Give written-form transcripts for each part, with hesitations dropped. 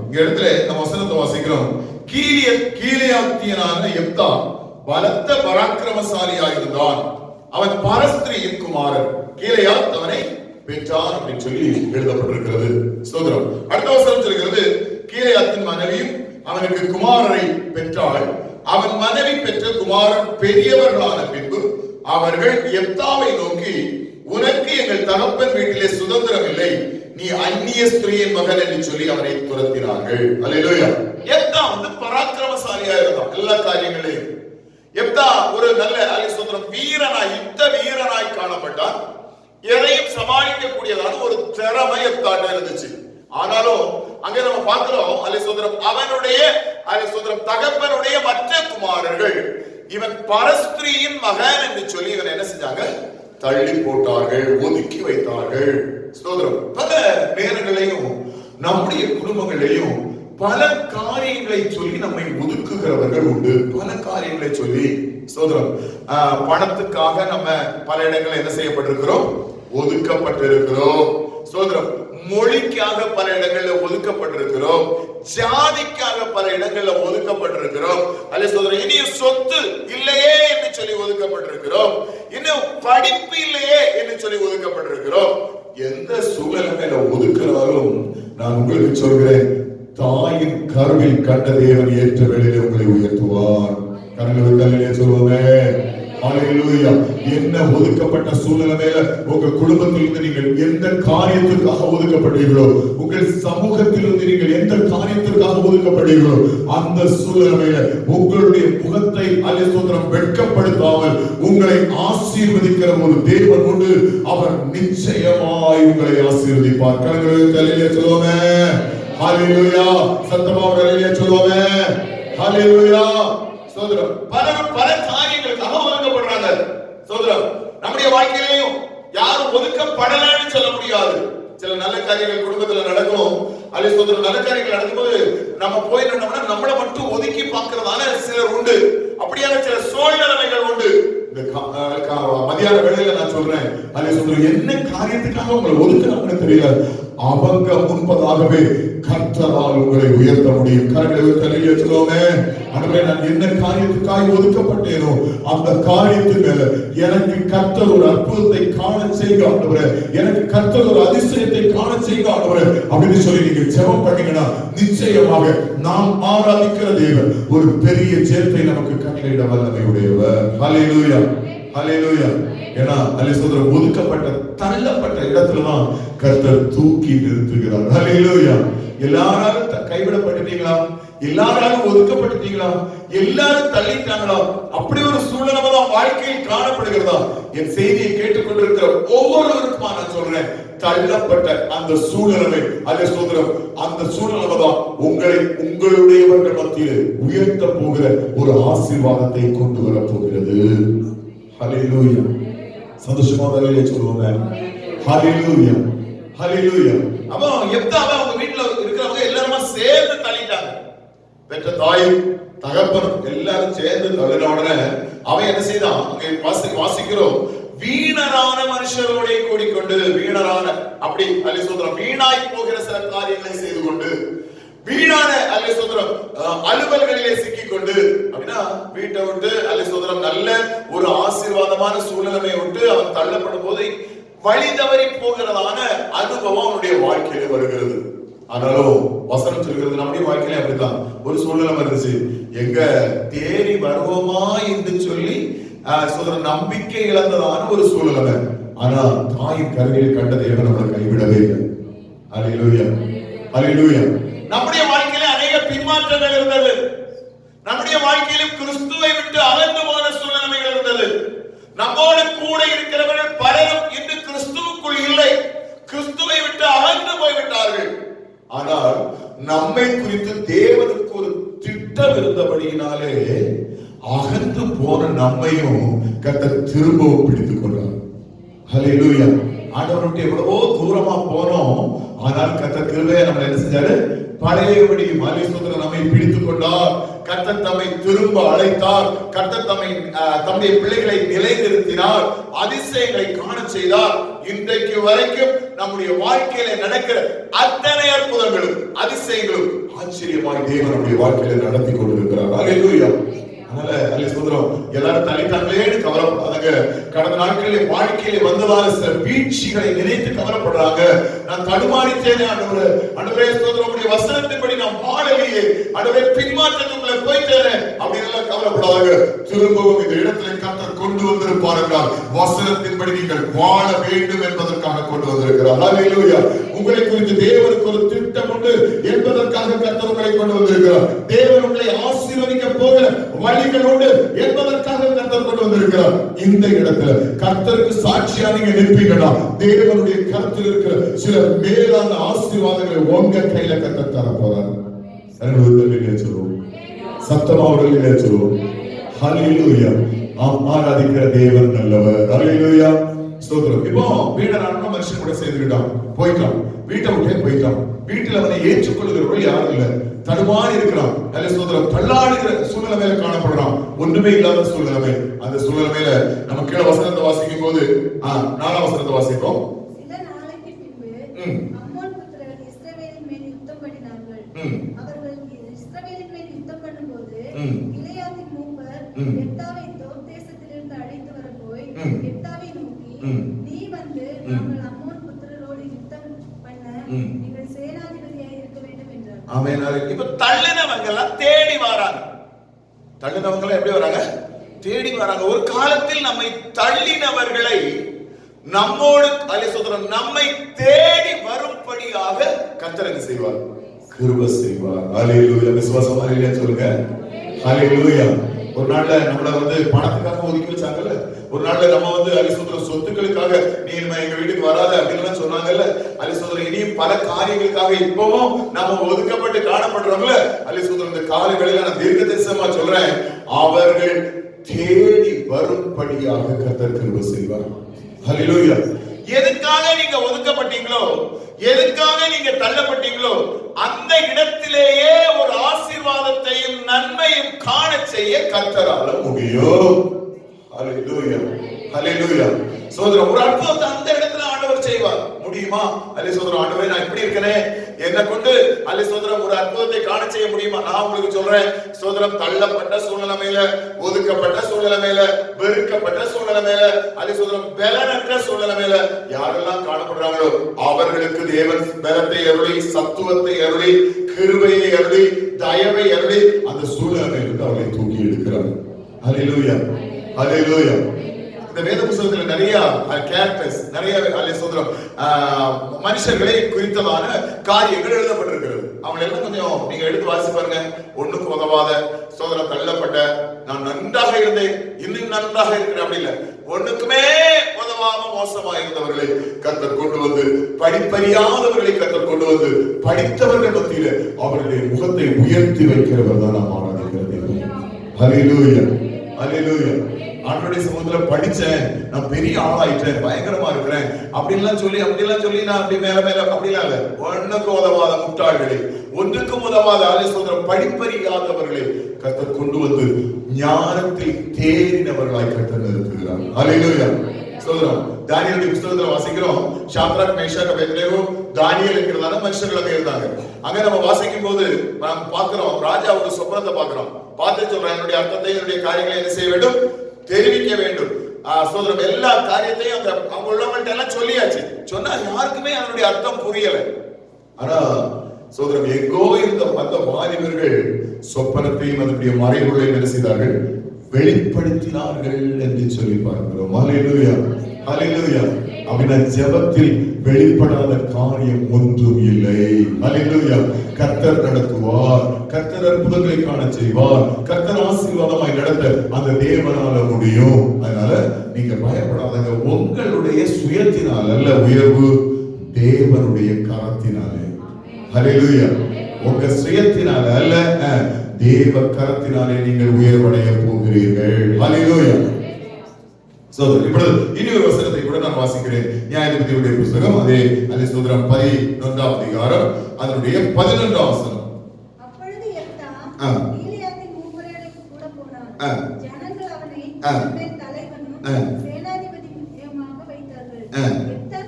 இங்க இடத்துல நம்ம வசனத்தை வாசிக்கிறோம். கீலேயாத்தியனான யெப்தா பலத்த பராக்கிரமசாலியாயிருந்தான். அவன் பரஸ்திரியின் குமாரன். கீலேயாத் அவனை பெற்றான் அப்படின்னு சொல்லி எழுதப்பட்டிருக்கிறது. ஸ்தோத்திரம். அடுத்த வசனம் சொல்கிறது, கீலேயாத்தின் மனைவியும் அவனுக்கு குமாரரை பெற்றாள். அவன் மனைவி பெற்ற குமாரன் பெரியவர்களான பின்பு அவர்கள் யெப்தாவை நோக்கி, உனக்கு எங்கள் தகப்பன் வீட்டிலே சுதந்திரம் இல்லை, நீ அந்நிய ஸ்திரீயின் மகன் என்று சொல்லி அவனை துரத்தினார்கள். அல்லேலூயா. யெப்தா பராக்கிரமசாலியா இருந்தான் எல்லா காரியங்களையும். யெப்தா ஒரு நல்ல சுதந்திரம் வீரனாய், யுத்த வீரனாய் காணப்பட்டான். எதையும் சமாளிக்க கூடியதான ஒரு திறமை யெப்தாட்ட இருந்துச்சு. ஆனாலும் அங்கே நம்ம பார்க்கிறோம், அவனுடைய தகப்பனுடைய மற்ற குமாரர்கள் இவன் பரஸ்திரியின் மகன் என்று சொல்லி இவன் என்ன செஞ்சாங்க? தள்ளி போட்டார்கள், ஒதுக்கி வைத்தார்கள். ஸ்தோத்திரம். பல நேரங்களையும் நம்முடைய குடும்பங்களையும் பல காரியங்களை சொல்லி நம்மை ஒதுக்குகிறவர்கள் உண்டு. பல காரியங்களை சொல்லி ஸ்தோத்திரம். பணத்துக்காக நம்ம பல இடங்களில் என்ன செய்யப்பட்டிருக்கிறோம்? ஒதுக்கப்பட்டிருக்கிறோம். ஸ்தோத்திரம். மொழிக்காக பல இடங்களில் ஒதுக்கப்பட்டிருக்கிறோம். ஜாதிக்காக பல இடங்களில் ஒதுக்கப்பட்டிருக்கிறோம். இனியும் சொத்து இல்லையே என்று சொல்லி ஒதுக்கப்பட்டிருக்கிறோம். இன்னும் படிப்பு இல்லையே என்று சொல்லி ஒதுக்கப்பட்டிருக்கிறோம். எந்த சூழ்நிலையில ஒதுக்கிறாலும் நான் உங்களுக்கு சொல்கிறேன், தாயின் கருவில் கண்ட தேவன் ஏற்ற வேளையிலே உங்களை உயர்த்துவார். கண்களை தலையிலே சொல்லுவோமே. ஹல்லேலூயா. என்ன ஒதுக்கப்பட்ட சூழ்நிலையில உங்க குடும்பத்திலிருந்து நீங்கள் எந்த காரியத்திற்காக ஒதுக்கப்பட்டீர்களோ, உங்கள் சமூகத்திலிருந்து நீங்கள் எந்த காரியத்திற்காக ஒதுக்கப்பட்டீர்களோ, அந்த சூழ்நிலையில உங்களுடைய முகத்தை அல்லேலூயா வெட்கப்படுத்தாமல் உங்களை ஆசீர்வதிக்கிற ஒரு தேவன் உண்டு. அவர் நிச்சயமாய் உங்களை ஆசீர்வதிப்பார். கண்களை தலையிலே சொல்லுவோமே. ஹல்லேலூயா. சத்தமா தலையிலே சொல்லுவோமே. ஹல்லேலூயா. ஸ்தோத்திரம். பல காரியங்களுக்காக ஒதுக்கப்படுறாங்க. ஸ்தோத்திரம். நம்முடைய வாழ்க்கையிலையும் யாரும் ஒதுக்கப்படலன்னு சொல்ல முடியாது. சில நல்ல காரியங்கள் குடும்பத்துல நடக்கும். ஸ்தோத்திரம். நல்ல காரியங்கள் நடக்கும்போது நம்ம போய் நின்னோம்னா நம்மளை மட்டும் ஒதுக்கி பார்க்கிறதான சிலர் உண்டு. அப்படியான சில சூழ்நிலைகள் உண்டு. மதியான வேளையில நான் சொல்றேன், என்ன காரியத்துக்காக உங்களை ஒதுக்குறாங்கன்னு தெரியல. அவங்க முன்பதாகவே கர்த்தரால் உங்களை உயர்த்த முடியும். கரங்களை தலையிலே சொல்லுவோமே. ஆண்டவரே, நான் என்ன காரியத்துக்காக ஒதுக்கப்பட்டேனோ அந்த காரியத்தின் மேல எனக்கு கர்த்தர் ஒரு அற்புதத்தை காண செய்யுங்க ஆண்டவரே, எனக்கு கர்த்தர் ஒரு அதிசயத்தை காண செய்யுங்க ஆண்டவரே அப்படின்னு சொல்லி நீங்க ஜெபம் பண்ணீங்கன்னா நிச்சயமாக நாம் ஆராதிக்கிற தேவன் ஒரு பெரிய ஜெயத்தை நமக்கு கட்டளையிட வல்லமை உடையவர். ஹல்லேலூயா. ஹல்லேலூயா. ஏன்னா அல்லேலூயா ஒதுக்கப்பட்ட தள்ளப்பட்ட இடத்துலதான் கர்த்தர் தூக்கி நிறுத்துகிறார். ஹல்லேலூயா. எல்லாராலும் கைவிடப்பட்டுட்டீங்களா? எல்லாராலும் ஒதுக்கப்பட்டுட்டீங்களா? எல்லாரும் தள்ளிட்டாங்களா? அப்படி ஒரு சூழ்நிலை தான் வாழ்க்கையில் காணப்படுகிறதா? என் செய்தியை கேட்டுக்கொண்டிருக்கிற ஒவ்வொருவருக்குமா நான் சொல்றேன், தள்ளப்பட்ட அந்த சூழ்நிலை அல்லேலூயா அந்த சூழ்நிலை தான் உங்களை உங்களுடையவர்கள் மத்தியில் உயர்த்த போகிற ஒரு ஆசீர்வாதத்தை கொண்டு வர போகிறது. ஹல்லேலூயா. சந்தோஷமாக சொல்லுவாங்க. ஹல்லேலூயா. ஹல்லேலூயா. அப்போ யெப்தாவை அவங்க வீட்டுல இருக்கிறவங்க எல்லாரும் சேர்ந்து தள்ளிட்டாங்க. பெற்ற தாயும் தகப்பனும் எல்லாரும் சேர்ந்து தள்ளின உடனே அவன் என்ன செய்தான்? அங்கே வாசிக்கிறோம், வீணரான மனுஷரோட கூடிக்கொண்டு, வீணரான அப்படி அல்லேலூயா வீணாய் போகிற சில காரியங்களை செய்து கொண்டு, வீணான அல்லேலூயா அலுவல்களிலே சிக்கிக்கொண்டு, அப்படின்னா வீட்டை விட்டு அல்லேலூயா நல்ல ஒரு ஆசீர்வாதமான சூழ்நிலையை விட்டு அவன் தள்ளப்படும் போது வழி தவறி போகிறதான அனுபவம் அவனுடைய வாழ்க்கையில வருகிறது. ஆனாலும் வசனம் சொல்கிறது நம்முடைய வாழ்க்கையில அப்படித்தான் ஒரு சூழ்நிலை இருந்துச்சு. எங்க தேடி வருவோமா என்று சொல்லி நம்பிக்கை இழந்ததான ஒரு சூழ்நிலை. ஆனா தாயின் கருவில் கண்ட தேவன் நம்மளை கைவிடவே இல்லை. ஹல்லேலூயா. ஹல்லேலூயா. நம்முடைய வாழ்க்கையில அநேக பின்மாற்றங்கள் இருந்தது. நம்முடைய வாழ்க்கையிலும் கிறிஸ்துவை விட்டு அகன்று போன சூழ்நிலைகள் இருந்தது. நம்மோடு கூட இருக்கிறவர்கள் பலரும் இன்று கிறிஸ்துவுக்குள் இல்லை, கிறிஸ்துவை விட்டு அகன்று போய்விட்டார்கள். ஆனால் நம்மை குறித்து தேவனுக்கு ஒரு திட்டம் இருந்தபடியினாலே அகன்று போன நம்மையும் கர்த்தர் திரும்பவும் பிடித்துக் கொண்டார். ஹல்லேலூயா. ஆண்டவருடைய எவ்வளவோ தூரமா போனோம், ஆனால் கர்த்தர் கிருபையா நம்ம என்ன செஞ்சாரு? பழையபடி அல்லேலூயா நம்மை பிடித்துக் கொண்டார். கர்த்தர் தம்மை திரும்ப அழைத்தார். கர்த்தர் தம்முடைய பிள்ளைகளை நிலைநிறுத்தினார். அதிசயங்களை காண செய்தார். இன்றைக்கு வரைக்கும் நம்முடைய வாழ்க்கையில நடக்கிற அத்தனை அற்புதங்களும் அதிசயங்களும் ஆச்சரியமாய் தேவன் நம்முடைய வாழ்க்கையில நடத்தி கொண்டிருக்கிறார். அல்லேலூயா. அதனால அல்லேலூயா. எல்லாரும் தனித்தங்களேன்னு கவலைப்படாதங்க. கடந்த நாட்களில் வாழ்க்கையில வந்ததான சில வீழ்ச்சிகளை நினைத்து கவலைப்படுறாங்க. நான் தடுமாறித்தேனே ஆண்டவரே, ஆண்டவரே ஸ்தோத்திரம், உம்முடைய வசனத்தின்படி நான் வாழலையே, ஆண்டவரே பின்மாற்றத்துக்குள்ள போயிட்டேனே அப்படின்னு கவலைப்படாதங்க. திரும்பவும் இந்த இடத்துல கர்த்தர் கொண்டு வந்திருப்பார் என்றால் வசனத்தின்படி நீங்கள் வாழ வேண்டும் என்பதற்காக கொண்டு வந்திருக்கிறார். அல்லேலூயா. உங்களை குறித்து தேவனுக்கு ஒரு திட்டம் உண்டு என்பதற்காக கர்த்தர் உங்களை கொண்டு வந்திருக்கிறார். தேவன் உங்களை ஆசீர்வதிக்க போகிற வழிகள் உண்டு என்பதற்காக கர்த்தர் கொண்டு வந்திருக்கிறார். இந்த இடத்துல கர்த்தருக்கு சாட்சியா நீங்க நிற்பீங்களா? தேவனுடைய கருத்தில் இருக்கிற சில மேலான ஆசீர்வாதங்களை உங்க கையில கர்த்தர் தர போறார். சொல்லுவோம், சத்தமா அவர்கள் சொல்லுவோம். ஹல்லேலூயா. ஆராதிக்கிற தேவன் நல்லவர். ஹல்லேலூயா. ஸ்தோத்திரம். இப்போ வீட நான் மனுஷன் கூட சேர்ந்துக்கிட்டான், போயிட்டான், வீட்டை விட்டே போயிட்டான். வீட்டில் அவனை ஏற்றுக்கொள்கிறவர்கள் யாரும் இல்லை. தடுமாறி இருக்கிறான். நல்ல ஸ்தோத்திரம். தள்ளாடுகிற சூழ்நிலையில காணப்படுறான். ஒன்றுமே இல்லாத சூழ்நிலை. அந்த சூழ்நிலையில நம்ம கீழே வசனத்தை வாசிக்கும் போது 4ஆம் வசனத்தை வாசிப்போம். சில நாளைக்கு பின்பு அம்மோன் புத்திரர் இஸ்ரவேலின் மேல் யுத்தம் பண்ணினார்கள். அவர்கள் இஸ்ரவேலின் மேல் யுத்தம் பண்ணும்போது கிலெயாதின் மூப்பர் எப்தாவை தோப் தேசத்திலிருந்து அழைத்து வர போய் எப்தாவை நோக்கி, நீ வந்து நாங்கள் அம்மோன் புத்திரரோடு யுத்தம் பண்ண நீங்கள் சேனாதிபதியாக இருக்க வேண்டும் என்றார். ஆமென். இப்ப தள்ளினவங்க எல்லாம் தேடி வராங்க. தள்ளினவங்க எல்லாம் எப்படி வராங்க? தேடி வராங்க. ஒரு காலத்தில் நம்மை தள்ளினவர்களை நம்மோடு அல்லேலூயா நம்மை தேடி வரும்படியாக கர்த்தர் என்ன செய்வார்? கிருபை செய்வார். அல்லேலூயா. விசுவாசமா இல்லையா சொல்லுங்க. அல்லேலூயா. ஒரு நாள்ல நம்மள வந்து பணத்துக்காக ஒதுக்கி வச்சாங்கல்ல, ஒரு நாள்ல நம்ம வந்து அல்லேலூயா சொத்துக்களுக்காக நீ எங்க வீட்டுக்கு வராத அப்படின்னு சொன்னாங்கல்ல, அல்லேலூயா இனியும் பல காரியங்களுக்காக இப்பவும் நம்ம ஒதுக்கப்பட்டு காணப்படுறோம்ல. அல்லேலூயா இந்த காலங்களில நான் தீர்க்கதரிசனமா சொல்றேன், அவர்கள் தேடி வரும்படியாக கர்த்தர் கிருபை செய்வார். ஹல்லேலூயா. எதுக்காக நீங்க ஒதுக்கப்பட்டீங்களோ, எதுக்காக நீங்க தள்ளப்பட்டீங்களோ, அந்த இடத்திலேயே ஒரு ஆசீர்வாதத்தையும் நன்மையும் காண செய்ய கர்த்தரால முடியும். ஹல்லேலூயா. ஹல்லேலூயா. சோதரம் ஒரு அற்புதத்தை அந்த இடத்துல ஆண்டவர் செய்வார். முடியுமா? அல்லேலூயா. ஆண்டவரே நான் இப்படி இருக்கனே, என்ன கொண்டு அல்லேலூயா ஒரு அற்புதத்தை காண செய்ய முடியுமா? நான் உங்களுக்கு சொல்றேன், சோதரம் தள்ளப்பட்ட சூழ்நிலையில, ஒதுக்கப்பட்ட சூழ்நிலையில, வெறுக்கப்பட்ட சூழ்நிலையில, அல்லேலூயா பலனற்ற சூழ்நிலையில யாரெல்லாம் காணப்படுறாங்களோ அவர்களுக்கு தேவன் பலத்தை அருளி, சத்துவத்தை அருளி, கிருபையை அருளி, தயவை அருளி அந்த சூழ்நிலையிலிருந்து அவர்களை தூக்கி எடுக்கிறார். அல்லேலூயா. அல்லேலூயா. இந்த வேத புத்தகத்துல நிறைய கேரக்டர்ஸ், நிறைய மனுஷர்களை குறித்ததான காரியங்கள் எழுதப்பட்டிருக்கிறது. அவங்க எல்லாம் கொஞ்சம் நீங்க எடுத்து வாசி பாருங்க. ஒண்ணுக்கு உதவாத, சோதரம் தள்ளப்பட்ட, நான் நன்றாக இருந்தேன், இன்னும் நன்றாக இருக்கிறேன் அப்படி இல்லை, ஒண்ணுக்குமே உதவாம மோசமா இருந்தவர்களை கர்த்தர் கொண்டு வந்து, படிப்பறியாதவர்களை கர்த்தர் கொண்டு வந்து, படித்தவர்கள் மத்தியில அவர்களுடைய முகத்தை உயர்த்தி வைக்கிறவர் தான் நாம் ஆராதிக்கிறது. ஹல்லேலூயா. ஹல்லேலூயா. ஆண்டவருடைய சமூகத்துல படிச்சேன், நான் பெரிய ஆளாயிட்டேன், பயங்கரமா இருக்கிறேன் அப்படின்லாம் சொல்லி நான் அப்படி மேல மேல அப்படிலாம் இல்ல. ஒண்ணுக்கு உதவாத முட்டாள்களை, ஒன்றுக்கும் உதவாத அல்லேலூயா படிப்பறியாதவர்களை கர்த்தர் கொண்டு வந்து ஞானத்தில் தேறினவர்களாய் கர்த்தர் நிறுத்துகிறார். அல்லேலூயா. சொல்றோம். தானியேலுடைய புத்தகத்துல வாசிக்கிறோம், ஷாத்ராக், மேஷாக், அபேத்நேகோ, தானியேல் என்கிறதான மனுஷர்கள் இருந்தாங்க. அங்க நம்ம வாசிக்கும் போது நாம் பார்க்கிறோம், ராஜா ஒரு சொப்பனத்தை பார்க்கிறோம். பார்த்து சொல்றேன், என்னுடைய அர்த்தத்தை, என்னுடைய காரியங்களை என்ன செய்ய வேண்டும்? தெரிவிக்க வேண்டும். சோதரம் எல்லா காரியத்தையும் அவங்க உள்ளவங்கள்ட்ட எல்லாம் சொல்லியாச்சு. சொன்னா யாருக்குமே அதனுடைய அர்த்தம் புரியல. ஆனா சோதரம் எங்கோ இருந்த அந்த வாலிபர்கள் சொப்பனத்தையும் அதனுடைய மறைபொருளையும் என்ன செய்தார்கள்? வெளிப்படுத்தினார்கள் என்று சொல்லி பார்க்கிறோம். ஹல்லேலூயா. ஹல்லேலூயா. அப்படின்னா ஜெபத்தில் வெளிப்படாத காரியம் ஒன்றும் இல்லை. ஹல்லேலூயா. கர்த்தர் நடத்துவார், கர்த்தர் அற்புதங்களை காண செய்வார், கர்த்தர் ஆசீர்வாதமாய் நடத்த அந்த தேவனால முடியும். அதனால நீங்க பயப்படாதங்க. உங்களுடைய சுயத்தினால் அல்ல உயர்வு, தேவனுடைய கரத்தினாலே. ஹல்லேலூயா. உங்க சுயத்தினால அல்ல, தேவ கரத்தினாலே நீங்கள் உயர்வடைய போகிறீர்கள். ஹல்லேலூயா. இப்பொழுது இனி ஒரு வசனத்தை கூட நான் வாசிக்கிறேன். நியாயாதிபதியுடைய புத்தகம் அதே சோதரம் 11ஆம் அதிகாரம் அதனுடைய 11ஆம் வசனம். அப்பொழுது எப்தா கீலேயாத்தின் மூப்பர்களுக்கு கூட போனான். ஜனங்கள் அவனை தங்கள் தலைவனும் சேனாதிபதியுமாக வைத்தார்கள். எப்தா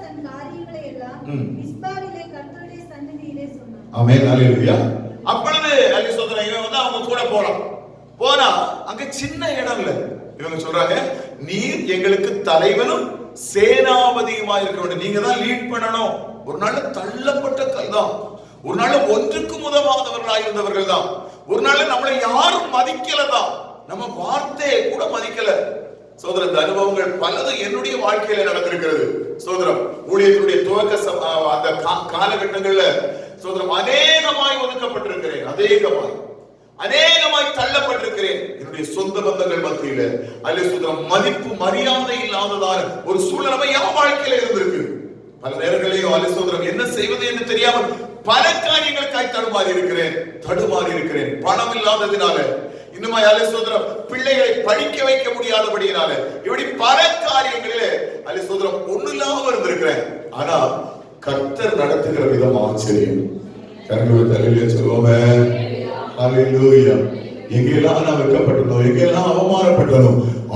ஆமென், ஹalleluya. அப்பொழுது அலி சோதரன் இவன் வந்து அவங்க கூட போனா அங்க சின்ன இடம் இல்ல. இவங்க சொல்றாங்க, நீர் எங்களுக்கு தலைவனும் சேனாபதியுமா இருக்க வேண்டும், நீங்க தான் லீட் பண்ணணும். ஒரு நாள் தள்ளப்பட்ட கல் தான், ஒரு நாள் ஒன்றுக்கும் உதவாதவர்களாக இருந்தவர்கள் தான், ஒரு நாள் நம்மளை யாரும் மதிக்கல தான், நம்ம வார்த்தையை கூட மதிக்கல. சோதரன், இந்த அனுபவங்கள் பலது என்னுடைய வாழ்க்கையில நடந்திருக்கிறது. சோதரம், ஊழியத்தினுடைய துவக்க அந்த காலகட்டங்கள்ல சோதரம் அநேகமாய் ஒதுக்கப்பட்டிருக்கிறேன், அநேகமாய் தள்ளப்பட்டிருக்கிறேன். என்னுடைய சொந்த பந்தங்கள் மத்தியில அல்ல சோதரம் மதிப்பு மரியாதை இல்லாததான ஒரு சூழ்நிலை என் வாழ்க்கையில இருந்திருக்கு. பல நேரங்களையும் அல்ல சோதரம் என்ன செய்வது என்று தெரியாமல் பல காரியங்களுக்காய் தடுமாறி இருக்கிறேன். பணம் இல்லாததினால, இன்னுமா அல்ல சோதரம் பிள்ளைகளை படிக்க வைக்க முடியாதபடியினால, இப்படி பல காரியங்களிலே அல்ல சோதரம் ஒண்ணு இல்லாம இருந்திருக்கிறேன். ஆனா கர்த்தர் நடத்துகிற விதம் ஆச்சரியம். கர்த்தர் சொல்லுவோமே, ஹalleluya. எங்கெல்லாம் நான் வெட்கப்பட்டனோ, எங்கெல்லாம் அவமானப்பட்டனோ,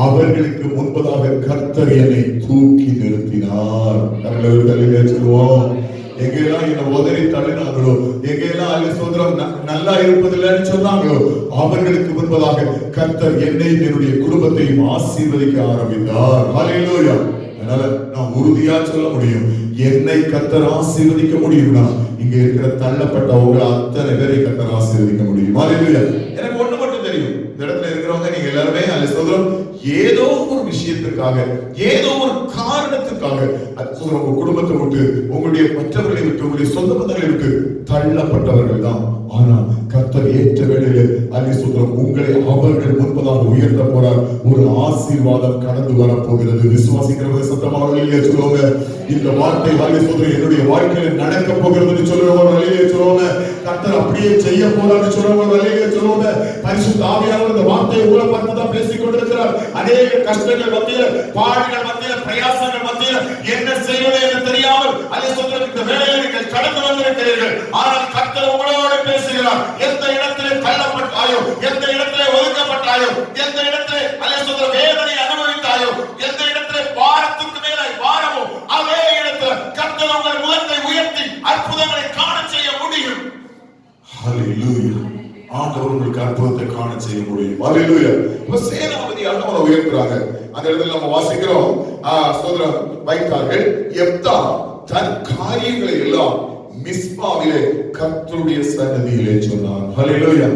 அவர்களுக்கு முன்பதாக கர்த்தர் என்னை தூக்கி நிறுத்தினார். கர்த்தர் சொல்லுவோம். எங்கெல்லாம் என்னை உதறி தள்ளினாங்களோ, எங்கெல்லாம் அல்ல சோதரம் நல்லா இருப்பதில்லைன்னு சொன்னாங்களோ, அவர்களுக்கு முன்பதாக கர்த்தர் என்னை என்னுடைய குடும்பத்தையும் ஆசீர்வதிக்க ஆரம்பித்தார். ஹalleluya. அதனால நான் உறுதியா சொல்ல முடியும், என்னை கர்த்தர் ஆசீர்வதிக்க முடியும்னா இங்க இருக்கிற தள்ளப்பட்டவங்க அத்தனை பேரை கர்த்தர் ஆசீர்வதிக்க முடியும். ஹalleluya. எனக்கு ஒண்ணு மட்டும் தெரியும், இந்த இடத்துல இருக்கிறவங்க நீங்க எல்லாருமே அல்ல சோதரம் ஏதோ ஒரு விஷயத்திற்காக, ஏதோ ஒரு காரணத்துக்காக உங்க குடும்பத்தை விட்டு, உங்களுடைய மற்றவர்களை விட்டு, உங்களுடைய சொந்த பந்தங்களை விட்டு தள்ளப்பட்டவர்கள் தான். ஆனா கர்த்தர் ஏற்ற வேளையில் அல்ல சோதரம் உங்களை அவர்கள் முன்பதாக உயர்த்த போறார். ஒரு ஆசீர்வாதம் கடந்து வரப்போகிறது. விசுவாசிக்கிறவங்க சத்தமாக அல்லேலூயா சொல்லுவாங்க. இந்த வார்த்தை அல்ல சோதரம் என்னுடைய வாழ்க்கையில் நடக்க போகிறதுன்னு சொல்லுவாங்க. அல்லேலூயா சொல்லுவாங்க. கர்த்தர் அப்படியே செய்ய போறான்னு சொல்லுவாங்க. அல்லேலூயா சொல்லுவாங்க. பரிசுத்த ஆவியானவர் இந்த வார்த்தையை உங்களை பார்த்து தான் பேசிக் கொண்டிருக்கிறார். அநேக கஷ்டங்கள் மத்தியில, பாடுகள் மத்தியில, பிரயாசங்கள் மத்தியில என்ன செய்வது என்று தெரியாமல் அல்ல சோதரம் இந்த வேளையில் நீங்கள் கடந்து வந்திருக்கிறீர்கள். ஆனால் கர்த்தர் உங்களோடு பேசுகிறார். எந்த இடத்திலே தள்ளப்பட்டாயோ, எந்த இடத்திலே ஒதுக்கப்பட்டாயோ, எந்த இடத்திலே அல்ல சோதரம் வேதனை அனுபவித்தாயோ, எந்த இடத்திலே பாரத்துக்கு மேலாய் பாரமோ, அதே இடத்துல கர்த்தர் உங்கள் முகத்தை உயர்த்தி அற்புதங்களை காண செய்ய முடியும். ஹalleluya. ஆண்டவர் உங்களுக்கு அற்புதத்தை காண செய்ய முடியும். ஹalleluya. இப்ப சேனாபதியாக அவரை உயர்த்துறாங்க. அந்த இடத்துல நம்ம வாசிக்கிறோம், சோதரம் வைத்தார்கள். எப்தா தன் காரியங்களை எல்லாம் மிஸ்பாவிலே கர்த்தருடைய சன்னதியிலே சொன்னார். ஹalleluya.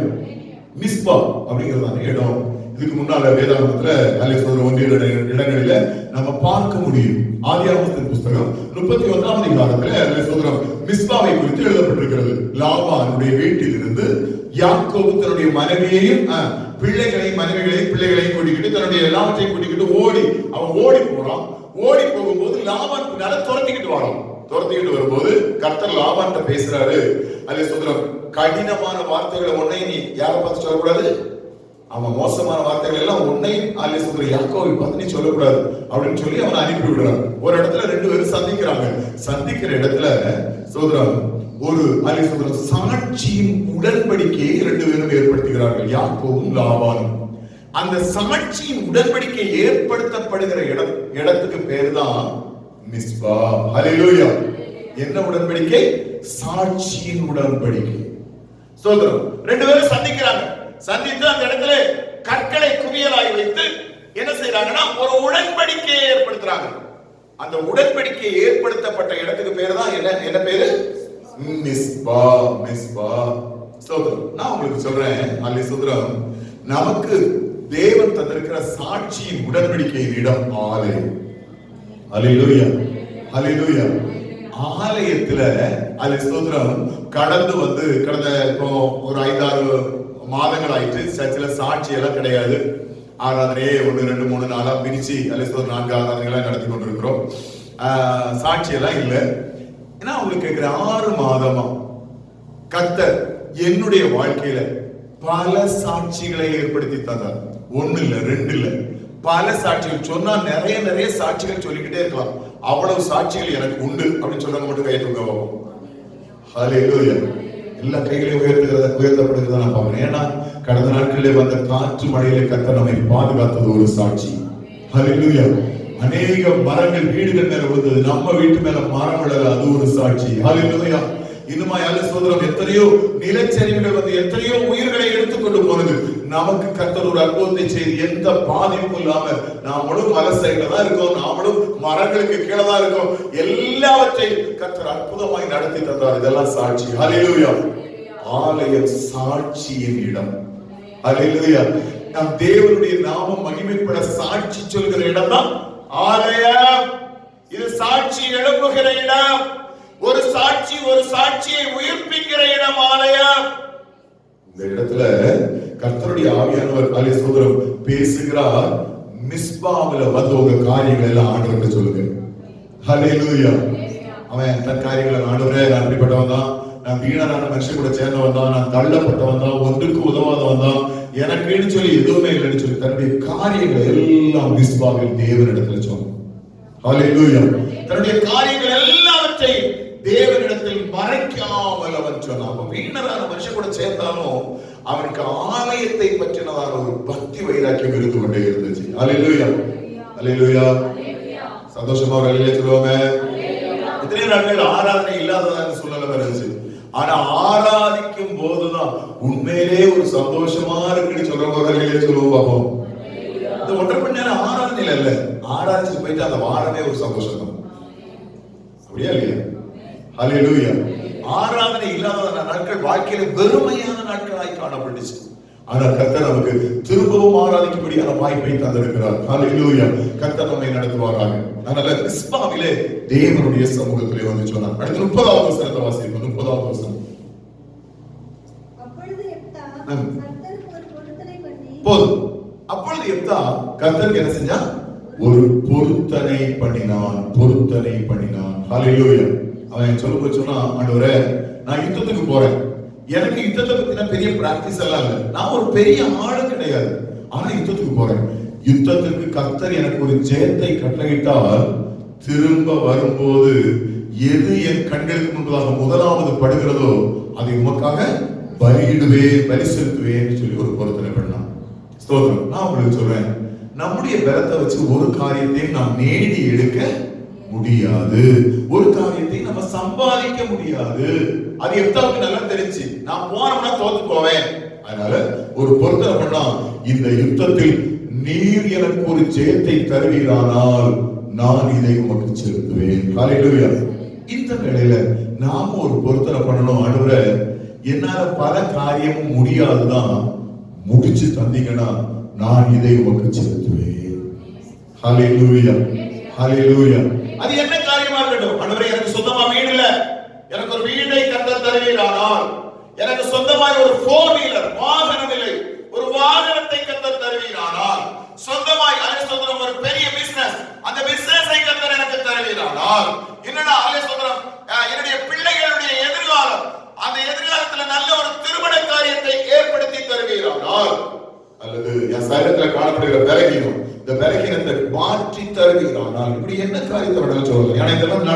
மிஸ்பா அப்படிங்கறதான இடம் இதுக்கு முன்னால வேதாகமத்துல அல்ல சோதரம் ஒன்றிய இடங்களில நம்ம பார்க்க முடியும். ஆதியாகமத்தின் புத்தகம் 31ஆம் அதிகாரத்துல அல்ல சோதரம் மிஸ்பாவை குறித்து எழுதப்பட்டிருக்கிறது. லாபானுடைய வீட்டில் இருந்து யாக்கோபு தன்னுடைய மனைவியையும் பிள்ளைகளையும் கூட்டிக்கிட்டு தன்னுடைய எல்லாவற்றையும் கூட்டிக்கிட்டு அவன் ஓடி போறான். ஓடி போகும்போது லாபான் பின்னால துரத்திக்கிட்டு வரும்போது கர்த்தர் லாபான்ட்ட பேசுறாரு. அல்ல சோதரம் கடினமான வார்த்தைகளை உன்னை நீ யாரை பார்த்து சொல்லக்கூடாது, அவன் மோசமான வார்த்தைகள் எல்லாம் உன்னை அல்ல சோதரம் யாக்கோவை பார்த்து நீ சொல்லக்கூடாது அப்படின்னு சொல்லி அவனை அனுப்பி விடுறான். ஒரு இடத்துல ரெண்டு பேரும் சந்திக்கிற இடத்துல சோதரம் ஒரு அல்ல சோதரம் சாட்சியின் உடன்படிக்கையை ரெண்டு பேரும் ஏற்படுத்துகிறார்கள், யாக்கோவும் லாபானும். அந்த சாட்சியின் உடன்படிக்கை ஏற்படுத்தப்படுகிற இடத்துக்கு பேரு தான் மிஸ்பா. ஹalleluya. என்ன உடன்படிக்கை? சாட்சியின் உடன்படிக்கை. சோதரம் ரெண்டு பேரும் சந்தித்து அந்த இடத்துல கற்களை குவியலாய் வைத்து என்ன செய்யறாங்கன்னா ஒரு உடன்படிக்கையை ஏற்படுத்துறாங்க. அந்த உடன்படிக்கை ஏற்படுத்தப்பட்ட இடத்துக்கு பேரு தான் என்ன பேரு? மிஸ்பா. சோதரம் நான் உங்களுக்கு சொல்றேன், அல்ல சோதரம் நமக்கு தேவன் தந்திருக்கிற சாட்சியின் உடன்படிக்கையின் இடம் ஆலயம். ஹalleluya. ஆலயத்துல அல்ல சோதரம் கடந்த இப்போ ஒரு 5-6 மாதங்கள் ஆயிட்டு சர்ச்சில் சாட்சி எல்லாம் கிடையாது. ஆராதனையே 1, 2, 3, 4 பிரிச்சு அல்ல சோதரம் 4 ஆராதனைகளை நடத்தி கொண்டிருக்கிறோம். சாட்சி எல்லாம் இல்லை. ஏன்னா உங்களுக்கு கேட்கிற 6 மாதமா கர்த்தர் என்னுடைய வாழ்க்கையில பல சாட்சிகளை ஏற்படுத்தி தந்தார். 1 இல்ல 2 இல்ல, பல சாட்சிகள் சொன்னா நிறைய சாட்சிகள் சொல்லிக்கிட்டே இருக்கலாம். அவ்வளவு சாட்சிகள் எனக்கு உண்டு அப்படின்னு சொல்றவங்க மட்டும் கையை தூங்க போவோம். ஹalleluya. எல்லா கைகளையும் உயர்த்தப்படுகிறத நான் பார்க்கிறேன். ஏன்னா கடந்த நாட்களிலே வந்த காற்று மழையிலே கர்த்தர் நம்மை பாதுகாத்தது ஒரு சாட்சி. ஹalleluya. அநேக மரங்கள் வீடுகள் மேல விழுந்தது, நம்ம வீட்டு மேல மரம் விழல, அது ஒரு சாட்சி. ஹalleluya. இன்னுமா யாரு சோதரம் எத்தனையோ நிலச்சரிவுகள் வந்து எத்தனையோ உயிர்களை எடுத்துக்கொண்டு போனது. நமக்கு கர்த்தர் ஒரு அற்புதத்தை செய்து எந்த பாதிப்பும் இல்லாம நாமளும் மலை சைடுல தான் இருக்கோம், நாமளும் மரங்களுக்கு கீழே தான் இருக்கோம். எல்லாவற்றையும் கர்த்தர் அற்புதமாய் நடத்தி தந்தார். இதெல்லாம் சாட்சி. ஹல்லேலூயா. ஆலயம் சாட்சியின் இடம். ஹல்லேலூயா. நம் தேவனுடைய நாமம் மகிமைப்பட சாட்சி சொல்கிற இடம் தான் ஆலயம். இது சாட்சி எழுப்புகிற இடம். ஒரு சாட்சி ஒரு சாட்சியை உயிர்ப்பிக்கிற இடம் ஆலயம். இந்த இடத்துல கர்த்தருடைய ஆவியானவர் அலே சோதரம் பேசுகிறார். மிஸ்பாவில வந்து உங்க காரியங்கள் எல்லாம் ஆண்டவர்கிட்ட சொல்லுங்க. ஹல்லேலூயா. அவன் தன் காரியங்களை ஆண்டவரே, நான் அப்படிப்பட்டவன் தான், நான் வீணரான மனுஷன் கூட சேர்ந்தவன் தான், நான் தள்ளப்பட்டவன் தான், ஒன்றுக்கு உதவாதவன் தான், எனக்குன்னு சொல்லி எதுவுமே இல்லைன்னு சொல்லி தன்னுடைய காரியங்களை எல்லாம் மிஸ்பாவில் தேவனிடத்துல சொன்னான். ஹல்லேலூயா. தன்னுடைய காரியங்கள் எல்லாவற்றையும் தேவனிடத்தில் மறைக்காமல் அவன் சொன்னான். வீணரான மனுஷன் கூட சேர்ந்தாலும் அவனுக்கு ஆலயத்தை பற்றினதான ஒரு பக்தி வைராக்கியம் இருந்து கொண்டே இருந்துச்சு. ஹல்லேலூயா. ஹல்லேலூயா. சந்தோஷமா ஒரு அல்லேலூயா சொல்லுவாங்க. இத்தனை நாட்கள் ஆராதனை இல்லாததான சூழ்நிலை இருந்துச்சு. ஆனா ஆராதிக்கும் போதுதான் உண்மையிலே ஒரு சந்தோஷமா இருக்குன்னு சொல்ற போது அல்லேலூயா சொல்லுவோம். பாப்போம். இந்த 1.5 மணி நேரம் ஆராதனையில இல்ல, ஆராதிச்சு போயிட்டு அந்த வாரமே ஒரு சந்தோஷம் தான். அப்படியா இல்லையா? ஹல்லேலூயா. ஆராதனை இல்லாத நாட்கள் வாழ்க்கையில வெறுமையான நாட்களாய் காணப்பட்டுச்சு. ஆனா கர்த்தர் நமக்கு திரும்பவும் ஆராதிக்கும்படியான வாய்ப்பை தந்திருக்கிறார். ஹல்லேலூயா. கர்த்தர் நம்மை நடத்துவாராக. அதனால மிஸ்பாவிலே தேவனுடைய சமூகத்திலே வந்து சொன்னார். அடுத்து 30வது வசனத்தை வாசிப்போம். 30வது வசனம். அப்பொழுது எப்தா கர்த்தருக்கு ஒரு பொருத்தனை பண்ணி போதும். அப்பொழுது எப்தா கர்த்தருக்கு என்ன செஞ்சா? ஒரு பொருத்தனை பண்ணினான். பொருத்தனை பண்ணினான். ஹல்லேலூயா. அவன் சொல்லும்போது சொன்னா, ஆண்டவரே நான் யுத்தத்துக்கு போறேன், எனக்கு யுத்தத்தை பத்தின பெரிய பிராக்டிஸ் எல்லாம் இல்லை, நான் ஒரு பெரிய ஆளு கிடையாது, ஆனா யுத்தத்துக்கு போறேன். யுத்தத்துக்கு கர்த்தர் எனக்கு ஒரு ஜெயத்தை கட்டளையிட்டால் திரும்ப வரும்போது எது என் கண்களுக்கு முன்பதாக முதலாவது படுகிறதோ அதை உமக்காக பலியிடுவேன், பலி செலுத்துவேன் சொல்லி ஒரு பொருத்தனை பண்ணான். ஸ்தோத்திரம். நான் உங்களுக்கு சொல்றேன், நம்முடைய பலத்தை வச்சு ஒரு காரியத்தையும் நாம் நேடி எடுக்க முடியாது, ஒரு காரியத்தை நம்ம சம்பாதிக்க முடியாது. அது எப்தாவுக்கு நல்லா தெரிஞ்சு, நான் போனோம்னா தோத்து போவேன். அதனால ஒரு பொருத்தனை பண்ணா, இந்த யுத்தத்தில் நீர் எனக்கு ஒரு ஜெயத்தை தருவீரானால் நான் இதை உமக்கு செலுத்துவேன். ஹல்லேலூயா. இந்த வேளையில நாம ஒரு பொருத்தனை பண்ணணும். ஆண்டவரே, என்னால பல காரியமும் முடியாதுதான், முடிச்சு தந்தீங்கன்னா நான் இதை உமக்கு செலுத்துவேன். ஹல்லேலூயா. ஹல்லேலூயா. அது என்ன காரியமா இருக்கட்டும். ஆண்டவரே, எனக்கு சொந்தமா வீடு இல்ல, எனக்கு ஒரு வீடை கர்த்தர் தருவீரானால், எனக்கு சொந்தமாய் ஒரு 4 வீலர் வாகனம் இல்லை, ஒரு வாகனத்தை கர்த்தர் தருவீரானால், சொந்தமாய் அலேஸ்தோத்திரம் ஒரு பெரிய பிசினஸ், அந்த பிசினஸை கர்த்தர் எனக்கு தருவீரானால், என்னடா அலேஸ்தோத்திரம் என்னுடைய பிள்ளைகளுடைய எதிர்காலம், அந்த எதிர்காலத்துல நல்ல ஒரு திருமண காரியத்தை ஏற்படுத்தி தருவீரானால், அல்லது என் சரீரத்துல காணப்படுகிற பலகீனம், இந்த பலகீனத்தை மாற்றி தருவீரானால், இப்படி என்ன காரியத்தை வேணாலும் சொல்லலாம். ஏன்னா இதெல்லாம்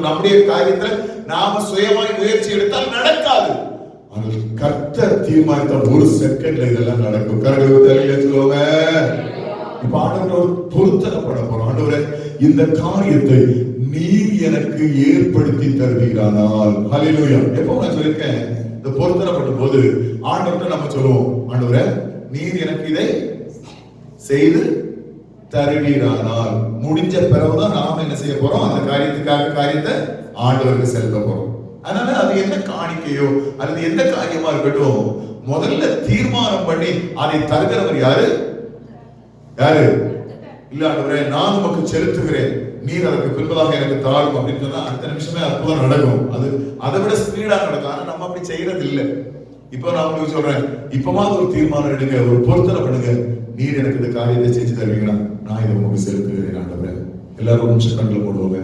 நம்முடைய காரியத்துல நாம சுயமாய் முயற்சி எடுத்தால் நடக்காது. ஆனால் கர்த்தர் தீர்மானித்த ஒரு செகண்ட்ல இதெல்லாம் நடக்கும். கர்த்தர் சொல்லுவாங்க, இப்ப ஆண்டவர் ஒரு பொருத்தனை பண்ண போறோம். ஆண்டவரே, இந்த காரியத்தை நீர் எனக்கு ஏற்படுத்தி தருவீரானால். ஹல்லேலூயா. எப்போ நான் சொல்லிருக்கேன், இந்த பொருத்தனை பண்ணும் போது ஆண்டவர்கிட்ட நம்ம சொல்லுவோம், ஆண்டவரே நீர் எனக்கு இதை செய்து தருவீரானால். முடிஞ்ச பிறகுதான் நாம என்ன செய்ய போறோம், அந்த காரியத்தை ஆண்டவருக்கு செலுத்த போறோம். அதனால அது என்ன காணிக்கையோ அல்லது எந்த காரியமா இருக்கட்டும், முதல்ல தீர்மானம் பண்ணி அதை தருகிறவர் யாரு? யாரு? இல்ல ஆண்டவரே நான் உமக்கு செலுத்துகிறேன், நீர் அதற்கு பின்பதாக எனக்கு தாரும் அப்படின்னு சொன்னா அடுத்த நிமிஷமே அற்புதம் நடக்கும். அது அதை விட ஸ்பீடா நடக்கும். ஆனா நம்ம அப்படி செய்யறது இல்லை. இப்போ நான் உங்களுக்கு சொல்றேன், இப்பமாவது ஒரு தீர்மானம் எடுங்க, ஒரு பொருத்தனை பண்ணுங்க. நீர் எனக்கு இந்த காரியத்தை செஞ்சு தருவீங்கன்னா நான் இதை உங்களுக்கு செலுத்துகிறேன் ஆண்டவரே. எல்லாரும் ஒரு நிமிஷம் கண்களை போடுவோங்க.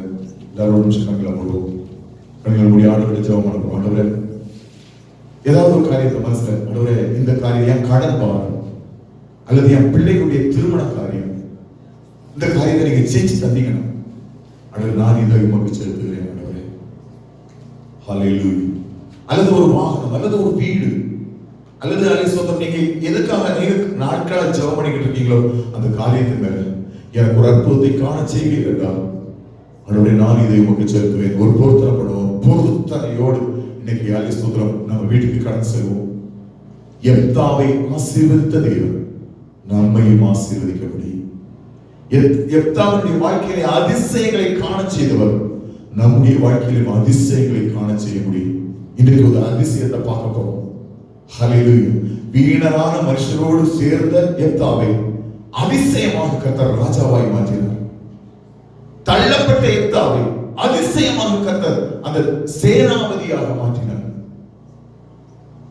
எல்லாரும் ஒரு நிமிஷம் கண்களை போடுவோம். கண்களை மூடி ஆண்டவரை ஜெபம் பண்ணுவோம். ஆண்டவரே, ஏதாவது ஒரு காரியத்தை மனசுல, ஆண்டவரே இந்த காரியம் என் கடன் பாரம் அல்லது என் பிள்ளைகளுடைய திருமண காரியம், இந்த காரியத்தை நீங்க செஞ்சு தந்தீங்கன்னா ஆண்டவரே நான் இதை உங்களுக்கு செலுத்துகிறேன் ஆண்டவரே. ஹல்லேலூயா. அல்லது ஒரு வாகனம் அல்லது ஒரு வீடு அல்லது அலிசோதம், நீங்க எதுக்காக நீங்க நாட்களா ஜெபம் பண்ணிக்கிட்டு இருக்கீங்களோ அந்த காரியத்தின் மேல எனக்கு ஒரு அற்புதத்தை காண செய்வீர்கள். ஆண்டவரே நான் இதை உமக்கு செலுத்துவேன். ஒரு பொருத்தனை பண்ணுவோம். பொறுத்தனையோடு இன்னைக்கு யாரை ஸ்தோத்திரம் நம்ம வீட்டுக்கு கடந்து செல்வோம். எப்தாவை ஆசீர்வதித்த தேவன் நம்மையும் ஆசீர்வதிக்க முடியும். எப்தாவுடைய வாழ்க்கையிலே அதிசயங்களை காண செய்தவர் நம்முடைய வாழ்க்கையிலும் அதிசயங்களை காண செய்ய முடியும். இன்றைக்கு ஒரு அதிசயத்தை பார்க்க போறோம். ஹல்லேலூயா. வீணரான மனுஷரோடு சேர்ந்த எப்தாவை அதிசயமாக கர்த்தர் ராஜாவாய் மாற்றினார். தள்ளப்பட்ட எப்தாவை அதிசயமாக கர்த்தர் அந்த சேனாபதியாக மாற்றினார்.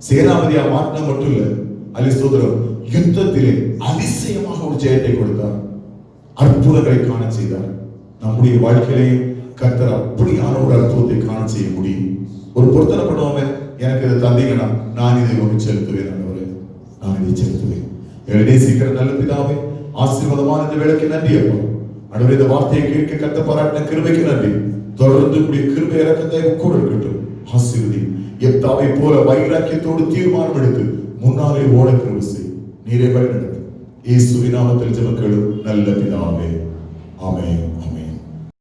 சேனாபதியாக மாற்றின மட்டும் இல்ல, அல்லேலூயா, யுத்தத்திலே அதிசயமாக ஒரு ஜெயத்தை கொடுத்தார். அற்புதங்களை காண செய்தார். நம்முடைய வாழ்க்கையிலேயும் கர்த்தர் அப்படியான ஒரு அற்புதத்தை காண செய்ய முடியும். ஒரு பொருத்தனை பண்ணுவோமே, எனக்கு இதை தந்தீங்கன்னா நான் இதை உங்களுக்கு செலுத்துவேன். நான் இதை செலுத்துவேன். என்னுடைய சீக்கிரம் நல்ல பிதாவே, ஆசீர்வாதமான இந்த வேளைக்கு நன்றி அப்பா. ஆண்டவரே, இந்த வார்த்தையை கேட்க கர்த்தர் பாராட்டின கிருபைக்கு நன்றி. தொடர்ந்து கூடிய கிருபை இரக்கத்தை கூட இருக்கட்டும். ஆசீர்வதி. எப்தாவை போல வைராக்கியத்தோடு தீர்மானம் எடுத்து முன்னாலே ஓட கிருபை செய். நீரே வழி நடத்து. இயேசுவின் நாமத்தில் ஜெபம் கேளும் நல்ல பிதாவே. ஆமென். ஆமென்.